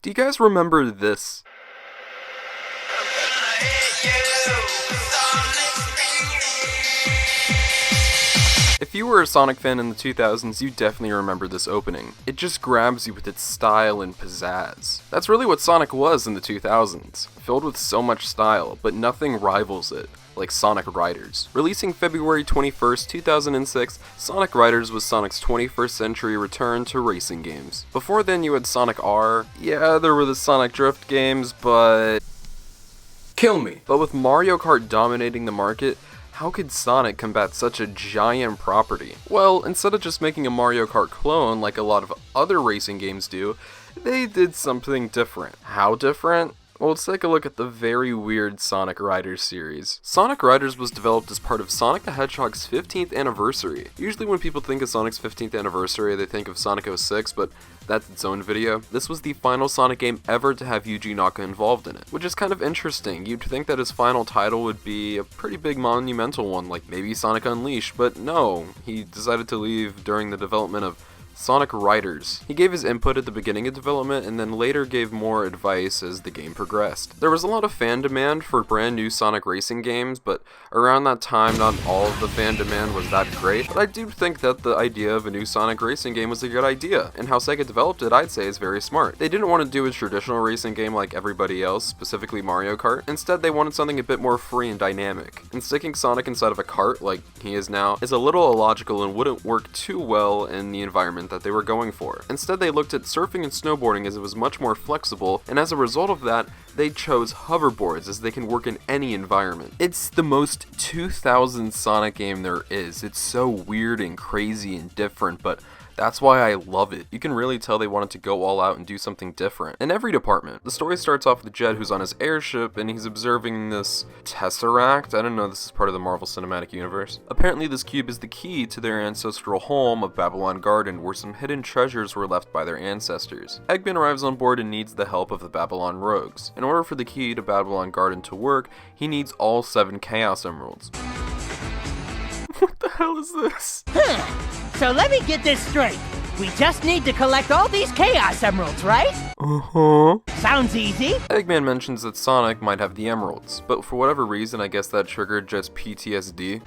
Do you guys remember this? If you were a Sonic fan in the 2000s, you definitely remember this opening. It just grabs you with its style and pizzazz. That's really what Sonic was in the 2000s, filled with so much style, but nothing rivals it, like Sonic Riders. Releasing February 21st, 2006, Sonic Riders was Sonic's 21st century return to racing games. Before then you had Sonic R, yeah, there were the Sonic Drift games, but... kill me! But with Mario Kart dominating the market, how could Sonic combat such a giant property? Well, instead of just making a Mario Kart clone like a lot of other racing games do, they did something different. How different? Well, let's take a look at the very weird Sonic Riders series. Sonic Riders was developed as part of Sonic the Hedgehog's 15th anniversary. Usually when people think of Sonic's 15th anniversary, they think of Sonic 06, but that's its own video. This was the final Sonic game ever to have Yuji Naka involved in it, which is kind of interesting. You'd think that his final title would be a pretty big monumental one, like maybe Sonic Unleashed, but no, he decided to leave during the development of Sonic Riders. He gave his input at the beginning of development and then later gave more advice as the game progressed. There was a lot of fan demand for brand new Sonic racing games, but around that time not all of the fan demand was that great, but I do think that the idea of a new Sonic racing game was a good idea, and how Sega developed it I'd say is very smart. They didn't want to do a traditional racing game like everybody else, specifically Mario Kart. Instead they wanted something a bit more free and dynamic, and sticking Sonic inside of a cart like he is now is a little illogical and wouldn't work too well in the environment that they were going for. Instead they looked at surfing and snowboarding as it was much more flexible, and as a result of that they chose hoverboards as they can work in any environment. It's the most 2000 Sonic game there is. It's so weird and crazy and different, but that's why I love it. You can really tell they wanted to go all out and do something different. In every department, the story starts off with Jed who's on his airship and he's observing this Tesseract. I don't know, this is part of the Marvel Cinematic Universe. Apparently this cube is the key to their ancestral home of Babylon Garden, where some hidden treasures were left by their ancestors. Eggman arrives on board and needs the help of the Babylon Rogues. In order for the key to Babylon Garden to work, he needs all 7 Chaos Emeralds. What the hell is this? So let me get this straight. We just need to collect all these Chaos Emeralds, right? Uh-huh. Sounds easy. Eggman mentions that Sonic might have the emeralds, but for whatever reason I guess that triggered just PTSD.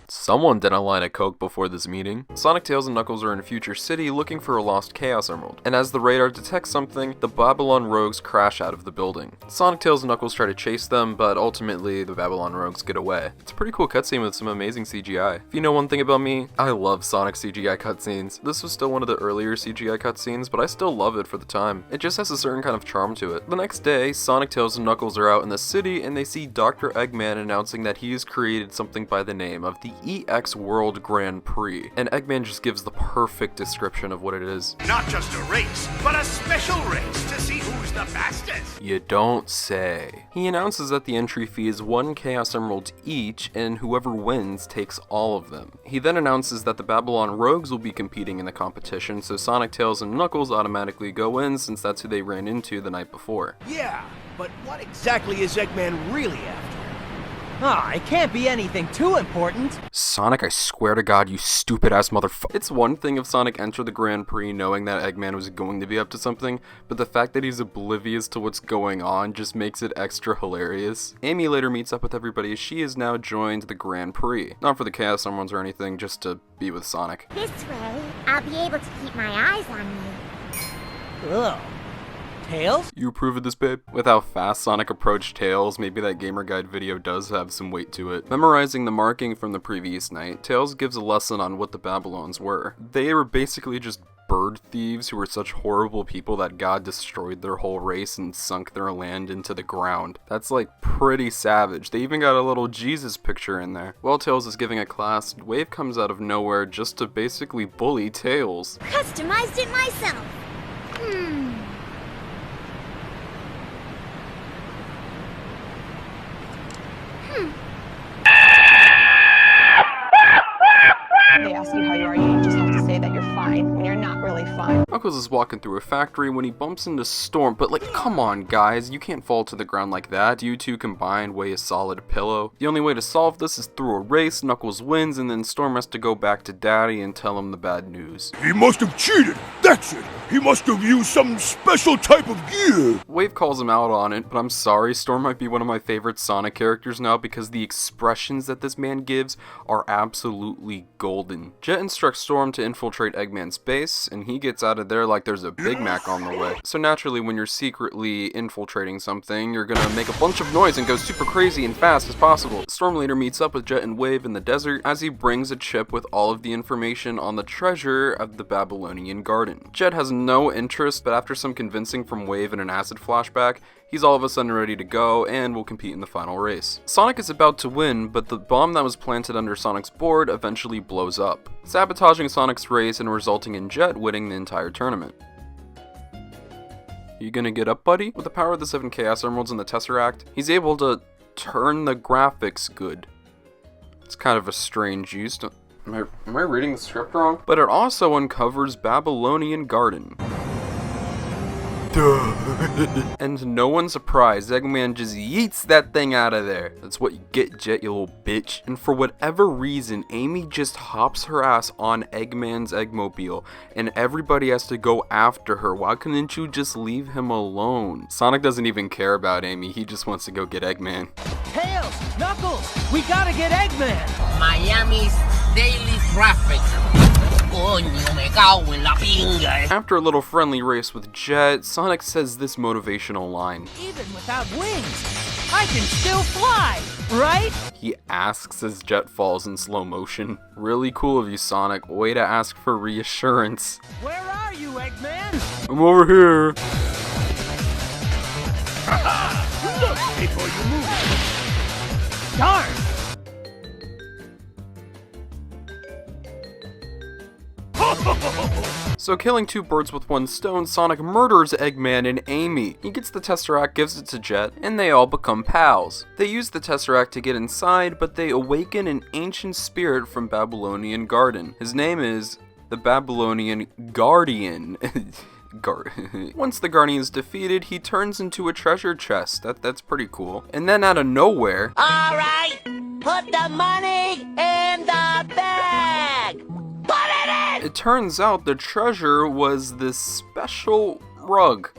Someone did a line of coke before this meeting. Sonic, Tails, and Knuckles are in a future city looking for a lost Chaos Emerald, and as the radar detects something, the Babylon Rogues crash out of the building. Sonic, Tails, and Knuckles try to chase them, but ultimately the Babylon Rogues get away. It's a pretty cool cutscene with some amazing CGI. If you know one thing about me, I love Sonic CGI cutscenes. This was still one of the earlier CGI cutscenes, but I still love it for the time. It just has a certain kind of charm to it. The next day, Sonic, Tails, and Knuckles are out in the city, and they see Dr. Eggman announcing that he has created something by the name of the EX World Grand Prix, and Eggman just gives the perfect description of what it is. Not just a race, but a special race to see who's the fastest. You don't say. He announces that the entry fee is 1 Chaos Emerald each, and whoever wins takes all of them. He then announces that the Babylon Rogues will be competing in the competition, so Sonic, Tails, and Knuckles automatically go in since that's who they ran into the night before. Yeah, but what exactly is Eggman really after? It can't be anything too important. Sonic, I swear to God, you stupid ass motherfucker. It's one thing if Sonic entered the Grand Prix knowing that Eggman was going to be up to something, but the fact that he's oblivious to what's going on just makes it extra hilarious. Amy later meets up with everybody as she has now joined the Grand Prix. Not for the Chaos Emeralds or anything, just to be with Sonic. This way, I'll be able to keep my eyes on you. Ugh. Tails? You approve of this, babe? With how fast Sonic approached Tails, maybe that Gamer Guide video does have some weight to it. Memorizing the marking from the previous night, Tails gives a lesson on what the Babylons were. They were basically just bird thieves who were such horrible people that God destroyed their whole race and sunk their land into the ground. That's like pretty savage. They even got a little Jesus picture in there. While Tails is giving a class, Wave comes out of nowhere just to basically bully Tails. Customized it myself. They ask you how you are, you just have to say that you're fine when you're not really fine. Knuckles is walking through a factory when he bumps into Storm, but like, come on guys, you can't fall to the ground like that. You two combined weigh a solid pillow. The only way to solve this is through a race. Knuckles wins, and then Storm has to go back to Daddy and tell him the bad news. He must have cheated! That's it! He must have used some special type of gear! Wave calls him out on it, but I'm sorry, Storm might be one of my favorite Sonic characters now because the expressions that this man gives are absolutely golden. Jet instructs Storm to infiltrate Eggman's base, and he gets out of there like there's a Big Mac on the way. So naturally, when you're secretly infiltrating something, you're gonna make a bunch of noise and go super crazy and fast as possible. Storm later meets up with Jet and Wave in the desert as he brings a chip with all of the information on the treasure of the Babylonian garden. Jet has no interest, but after some convincing from Wave and an acid flashback, he's all of a sudden ready to go and will compete in the final race. Sonic is about to win, but the bomb that was planted under Sonic's board eventually blows up, sabotaging Sonic's race and resulting in Jet winning the entire tournament. You gonna get up, buddy? With the power of the 7 Chaos Emeralds and the Tesseract, he's able to turn the graphics good. It's kind of a strange use. Am I reading the script wrong? But it also uncovers Babylonian Garden. And no one's surprised, Eggman just yeets that thing out of there. That's what you get, Jet, you little bitch. And for whatever reason, Amy just hops her ass on Eggman's Eggmobile, and everybody has to go after her. Why couldn't you just leave him alone? Sonic doesn't even care about Amy, he just wants to go get Eggman. Tails, Knuckles, we gotta get Eggman! Miami's daily traffic. After a little friendly race with Jet, Sonic says this motivational line. Even without wings, I can still fly, right? He asks as Jet falls in slow motion. Really cool of you, Sonic. Way to ask for reassurance. Where are you, Eggman? I'm over here. Look before you move. Darn! So killing two birds with one stone, Sonic murders Eggman and Amy. He gets the Tesseract, gives it to Jet, and they all become pals. They use the Tesseract to get inside, but they awaken an ancient spirit from Babylonian Garden. His name is the Babylonian Guardian. Once the Guardian is defeated, he turns into a treasure chest. That's pretty cool. And then out of nowhere... Alright, put the money in the bag! Put it in! It turns out the treasure was this special rug.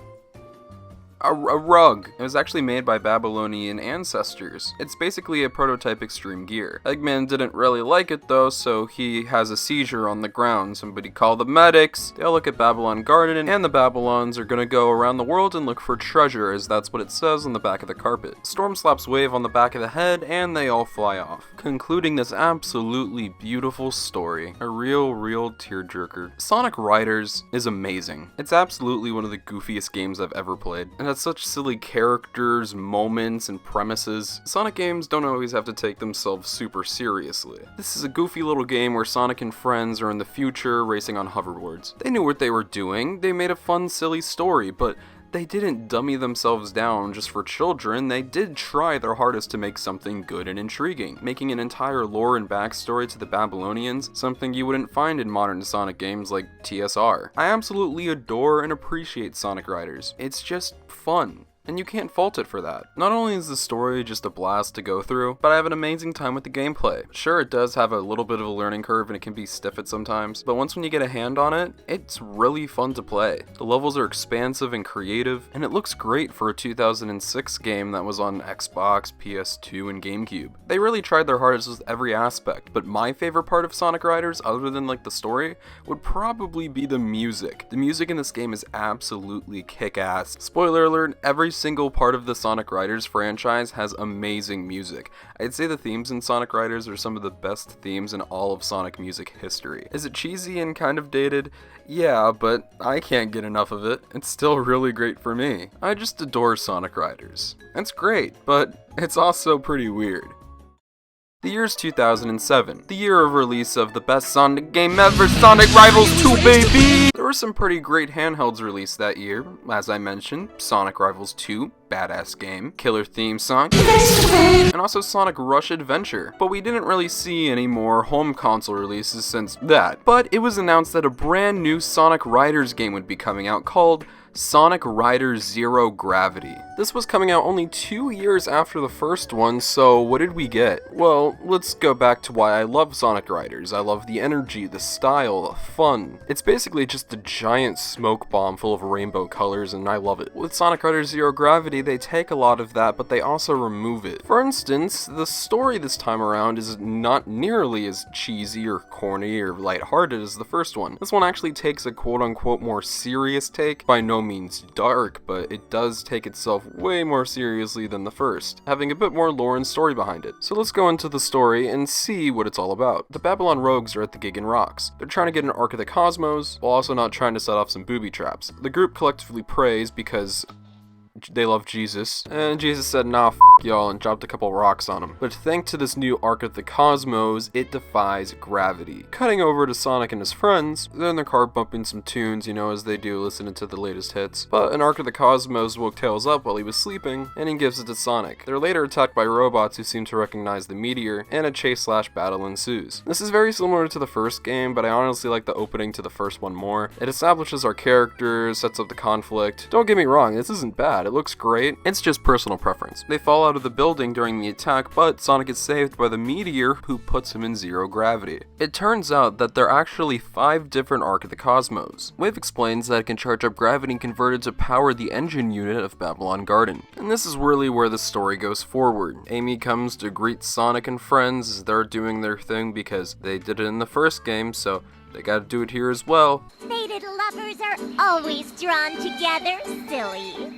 A rug. It was actually made by Babylonian ancestors. It's basically a prototype Extreme Gear. Eggman didn't really like it though, so he has a seizure on the ground. Somebody call the medics. They'll look at Babylon Garden, and the Babylons are gonna go around the world and look for treasure, as that's what it says on the back of the carpet. Storm slaps Wave on the back of the head, and they all fly off, concluding this absolutely beautiful story. A real tearjerker. Sonic Riders is amazing. It's absolutely one of the goofiest games I've ever played, and has such silly characters, moments, and premises. Sonic games don't always have to take themselves super seriously. This is a goofy little game where Sonic and friends are in the future racing on hoverboards. They knew what they were doing, they made a fun, silly story, but they didn't dummy themselves down just for children. They did try their hardest to make something good and intriguing, making an entire lore and backstory to the Babylonians, something you wouldn't find in modern Sonic games like TSR. I absolutely adore and appreciate Sonic Riders. It's just fun, and you can't fault it for that. Not only is the story just a blast to go through, but I have an amazing time with the gameplay. Sure, it does have a little bit of a learning curve and it can be stiff at sometimes, but once when you get a hand on it, it's really fun to play. The levels are expansive and creative, and it looks great for a 2006 game that was on Xbox, PS2, and GameCube. They really tried their hardest with every aspect, but my favorite part of Sonic Riders, other than like the story, would probably be the music. The music in this game is absolutely kick-ass. Spoiler alert, every single part of the Sonic Riders franchise has amazing music. I'd say the themes in Sonic Riders are some of the best themes in all of Sonic music history. Is it cheesy and kind of dated? Yeah, but I can't get enough of it. It's still really great for me. I just adore Sonic Riders. It's great, but it's also pretty weird. The year's 2007, the year of release of the best Sonic game ever, Sonic Rivals 2, baby! There were some pretty great handhelds released that year. As I mentioned, Sonic Rivals 2, badass game, killer theme song, and also Sonic Rush Adventure. But we didn't really see any more home console releases since that. But it was announced that a brand new Sonic Riders game would be coming out called Sonic Riders Zero Gravity. This was coming out only 2 years after the first one, so what did we get? Well, let's go back to why I love Sonic Riders. I love the energy, the style, the fun. It's basically just a giant smoke bomb full of rainbow colors, and I love it. With Sonic Riders Zero Gravity, they take a lot of that, but they also remove it. For instance, the story this time around is not nearly as cheesy or corny or lighthearted as the first one. This one actually takes a quote-unquote more serious take, by no means dark, but it does take itself way more seriously than the first, having a bit more lore and story behind it. So let's go into the story and see what it's all about. The Babylon Rogues are at the Gigan Rocks. They're trying to get an Ark of the Cosmos, while also not trying to set off some booby traps. The group collectively prays because they love Jesus, and Jesus said, nah, f y'all, and dropped a couple rocks on him. But thanks to this new Ark of the Cosmos, it defies gravity. Cutting over to Sonic and his friends, they're in their car bumping some tunes, you know, as they do, listening to the latest hits. But an Ark of the Cosmos woke Tails up while he was sleeping, and he gives it to Sonic. They're later attacked by robots who seem to recognize the meteor, and a chase/battle ensues. This is very similar to the first game, but I honestly like the opening to the first one more. It establishes our characters, sets up the conflict. Don't get me wrong, this isn't bad. It looks great. It's just personal preference. They fall out of the building during the attack, but Sonic is saved by the meteor, who puts him in zero gravity. It turns out that there are actually 5 different Ark of the Cosmos. Wave explains that it can charge up gravity and convert it to power the engine unit of Babylon Garden. And this is really where the story goes forward. Amy comes to greet Sonic and friends as they're doing their thing because they did it in the first game, so they gotta do it here as well. Fated lovers are always drawn together, silly.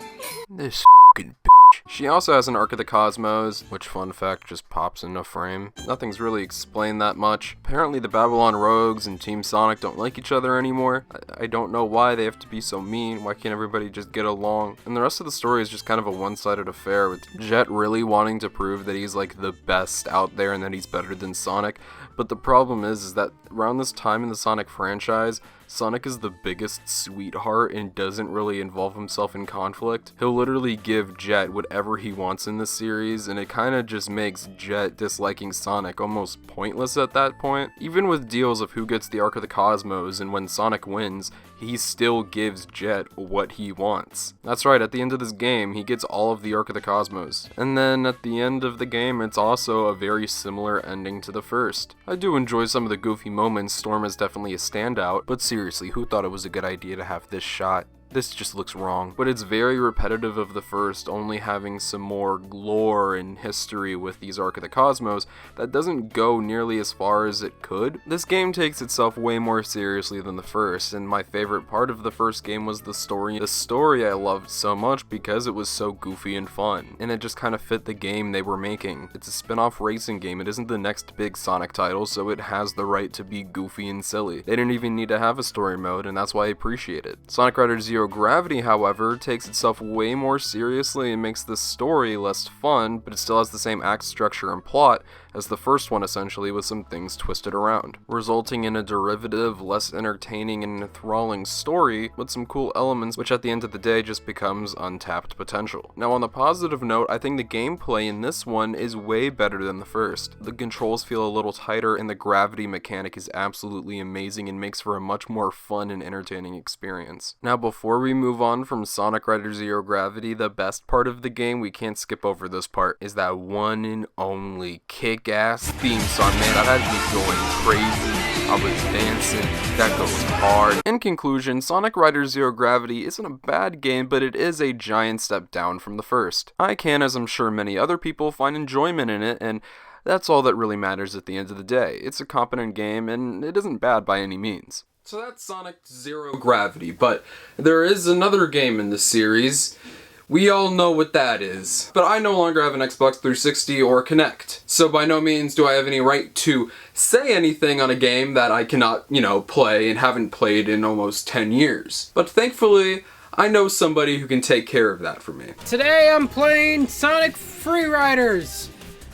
This f***ing bitch. She also has an Ark of the Cosmos, which, fun fact, just pops in a frame. Nothing's really explained that much. Apparently the Babylon Rogues and Team Sonic don't like each other anymore. I don't know why they have to be so mean. Why can't everybody just get along? And the rest of the story is just kind of a one-sided affair, with Jet really wanting to prove that he's like the best out there and that he's better than Sonic. But the problem is that around this time in the Sonic franchise, Sonic is the biggest sweetheart and doesn't really involve himself in conflict. He'll literally give Jet whatever he wants in this series, and it kinda just makes Jet disliking Sonic almost pointless at that point. Even with deals of who gets the Ark of the Cosmos and when Sonic wins, he still gives Jet what he wants. That's right, at the end of this game, he gets all of the Ark of the Cosmos. And then at the end of the game, it's also a very similar ending to the first. I do enjoy some of the goofy moments. Storm is definitely a standout, but seriously, who thought it was a good idea to have this shot? This just looks wrong. But it's very repetitive of the first, only having some more lore and history with these Ark of the Cosmos that doesn't go nearly as far as it could. This game takes itself way more seriously than the first, and my favorite part of the first game was the story. The story I loved so much because it was so goofy and fun, and it just kind of fit the game they were making. It's a spin-off racing game. It isn't the next big Sonic title, so it has the right to be goofy and silly. They didn't even need to have a story mode, and that's why I appreciate it. Sonic Riders Zero Gravity, however, takes itself way more seriously and makes the story less fun, but it still has the same act structure and plot as the first one, essentially, with some things twisted around, resulting in a derivative, less entertaining and enthralling story with some cool elements, which at the end of the day just becomes untapped potential. Now, on the positive note, I think the gameplay in this one is way better than the first. The controls feel a little tighter, and the gravity mechanic is absolutely amazing and makes for a much more fun and entertaining experience. Now, before we move on from Sonic Riders Zero Gravity, the best part of the game, we can't skip over this part, is that one and only kick-ass theme song. Man, that had me going crazy. I was dancing. That goes hard. In conclusion, Sonic Riders Zero Gravity isn't a bad game, but it is a giant step down from the first. I can, as I'm sure many other people, find enjoyment in it, and that's all that really matters at the end of the day. It's a competent game, and it isn't bad by any means. So that's Sonic Zero Gravity, but there is another game in the series. We all know what that is. But I no longer have an Xbox 360 or Kinect, so by no means do I have any right to say anything on a game that I cannot, play and haven't played in almost 10 years. But thankfully, I know somebody who can take care of that for me. Today I'm playing Sonic Freeriders.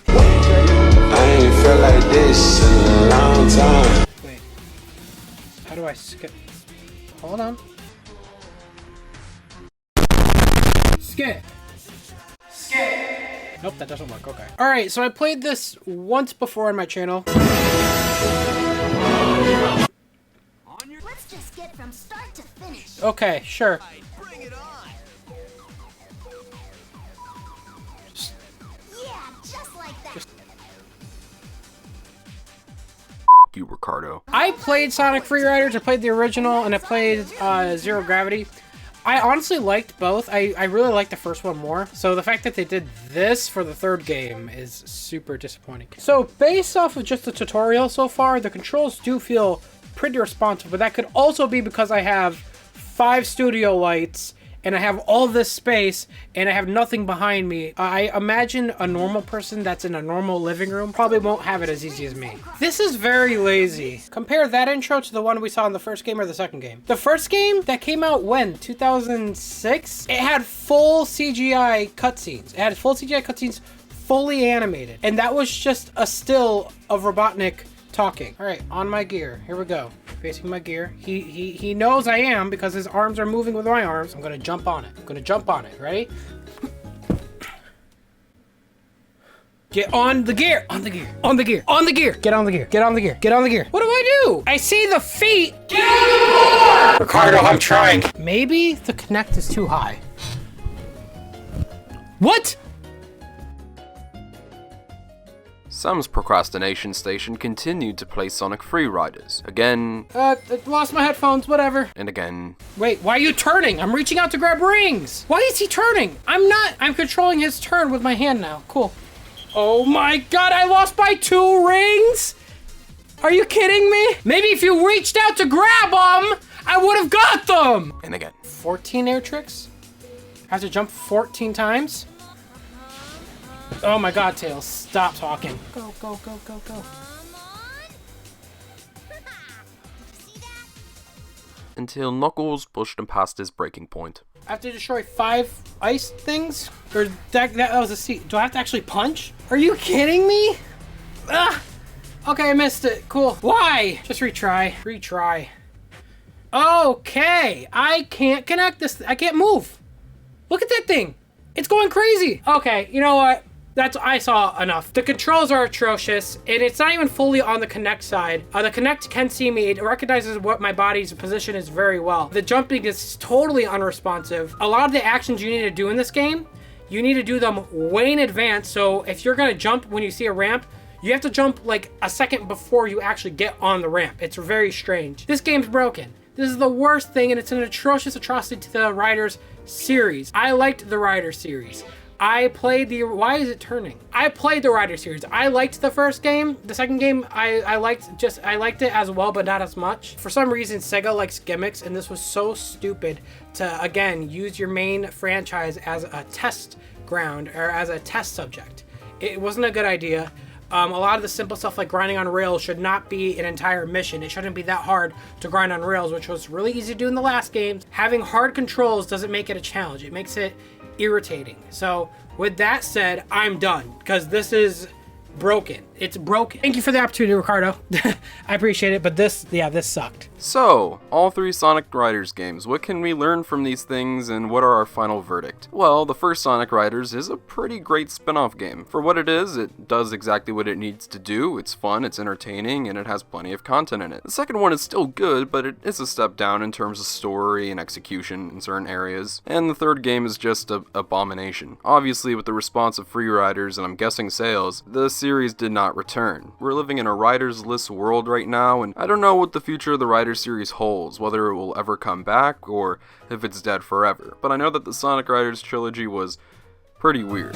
I ain't felt like this in a long time. Wait, how do I skip? Hold on. Skip. Nope, that doesn't work. Okay. All right, so I played this once before on my channel. Let's just get from start to finish. Okay, sure. Bring it on. Yeah, just like that. You, Ricardo. I played Sonic Free Riders. I played the original, and I played Zero Gravity. I honestly liked both. I really liked the first one more. So the fact that they did this for the third game is super disappointing. So based off of just the tutorial so far, the controls do feel pretty responsive, but that could also be because I have 5 studio lights and I have all this space and I have nothing behind me. I imagine a normal person that's in a normal living room probably won't have it as easy as me. This is very lazy. Compare that intro to the one we saw in the first game or the second game. The first game that came out when? 2006? It had full CGI cutscenes. It had full CGI cutscenes fully animated. And that was just a still of Robotnik talking. All right, on my gear. Here we go. Facing my gear. He knows I am because his arms are moving with my arms. I'm gonna jump on it. I'm gonna jump on it. Ready? Get on the gear. On the gear. On the gear. On the gear. Get on the gear. Get on the gear. Get on the gear. What do I do? I see the feet. Get on the board! Ricardo, I'm trying. Maybe the Kinect is too high. What? Sam's procrastination station continued to play Sonic Free Riders. Again. I lost my headphones, whatever. And again. Wait, why are you turning? I'm reaching out to grab rings. Why is he turning? I'm not. I'm controlling his turn with my hand now. Cool. Oh my god, I lost by 2 rings? Are you kidding me? Maybe if you reached out to grab them, I would have got them. And again. 14 air tricks? I have to jump 14 times? Oh my god, Tails, stop talking. Go, go, go, go, go. Until Knuckles pushed him past his breaking point. I have to destroy 5 ice things? Or that was a seat. Do I have to actually punch? Are you kidding me? Ah! Okay, I missed it. Cool. Why? Just retry. Retry. Okay, I can't connect this. I can't move. Look at that thing. It's going crazy. Okay, you know what? I saw enough. The controls are atrocious, and it's not even fully on the Kinect side. The Kinect can see me. It recognizes what my body's position is very well. The jumping is totally unresponsive. A lot of the actions you need to do in this game, you need to do them way in advance. So if you're gonna jump when you see a ramp, you have to jump like a second before you actually get on the ramp. It's very strange. This game's broken. This is the worst thing, and it's an atrocious atrocity to the Riders series. I liked the Riders series. I played the, why is it turning? I played the Rider series. I liked the first game. The second game, I liked it as well, but not as much. For some reason, Sega likes gimmicks, and this was so stupid to, again, use your main franchise as a test ground or as a test subject. It wasn't a good idea. A lot of the simple stuff like grinding on rails should not be an entire mission. It shouldn't be that hard to grind on rails, which was really easy to do in the last games. Having hard controls doesn't make it a challenge. It makes it irritating. So with that said, I'm done because this is broken. It's broken. Thank you for the opportunity, Ricardo. I appreciate it, but this sucked. So, all 3 Sonic Riders games, what can we learn from these things and what are our final verdict? Well, the first Sonic Riders is a pretty great spin-off game. For what it is, it does exactly what it needs to do. It's fun, it's entertaining, and it has plenty of content in it. The second one is still good, but it is a step down in terms of story and execution in certain areas. And the third game is just an abomination. Obviously, with the response of Free Riders and I'm guessing sales, the series did not return. We're living in a Riders-less world right now, and I don't know what the future of the Riders series holds, whether it will ever come back or if it's dead forever. But I know that the Sonic Riders trilogy was pretty weird.